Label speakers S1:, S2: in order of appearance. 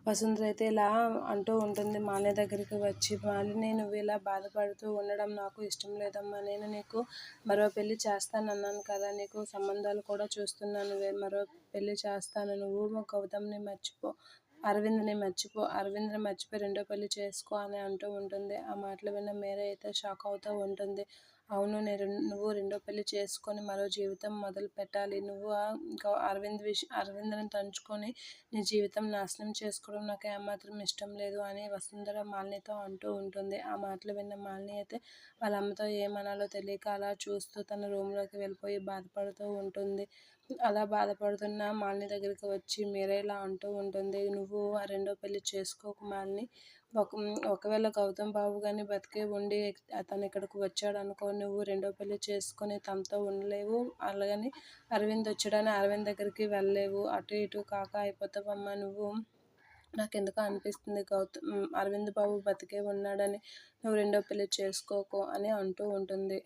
S1: వసుంధర అయితే ఇలా అంటూ ఉంటుంది మాలిని దగ్గరికి వచ్చి, మాలిని నువ్వు ఇలా బాధపడుతూ ఉండడం నాకు ఇష్టం లేదమ్మా. నేను నీకు మరో పెళ్లి చేస్తానన్నాను కదా, నీకు సంబంధాలు కూడా చూస్తున్నాను, మరో పెళ్లి చేస్తాను. నువ్వు గౌతమ్ని మర్చిపో, అరవింద్ని మర్చిపో, అరవింద్ని మర్చిపోయి రెండో పెళ్లి చేసుకో అని అంటూ ఉంటుంది. ఆ మాటలు విన్న మీర అయితే షాక్ అవుతూ ఉంటుంది. అవును, నువ్వు రెండో పెళ్లి చేసుకొని మరో జీవితం మొదలు పెట్టాలి. నువ్వు అరవింద్ని తంచుకొని నీ జీవితం నాశనం చేసుకోవడం నాకు ఏమాత్రం ఇష్టం లేదు అని వసుంధర మాలినితో అంటూ ఉంటుంది. ఆ మాటలు విన్న మాలిని అయితే వాళ్ళ అమ్మతో ఏమనాలో తెలియక అలా చూస్తూ తన రూమ్లోకి వెళ్ళిపోయి బాధపడుతూ ఉంటుంది. అలా బాధపడుతున్న మాలిని దగ్గరికి వచ్చి మీరా ఇలా అంటూ ఉంటుంది, నువ్వు ఆ రెండో పెళ్లి చేసుకోకు మాలిని. ఒకవేళ గౌతమ్ బాబు కానీ బతికే ఉండి అతను ఇక్కడికి వచ్చాడు అనుకో, నువ్వు రెండో పెళ్లి చేసుకొని తనతో ఉండలేవు. అలాగని అరవింద్ వచ్చాడని అరవింద్ దగ్గరికి వెళ్ళలేవు. అటు ఇటు కాక అయిపోతావమ్మా నువ్వు. నాకెందుకో అనిపిస్తుంది అరవింద్ బాబు బతికే ఉన్నాడని. నువ్వు రెండో పెళ్లి చేసుకోకు అని అంటూ ఉంటుంది.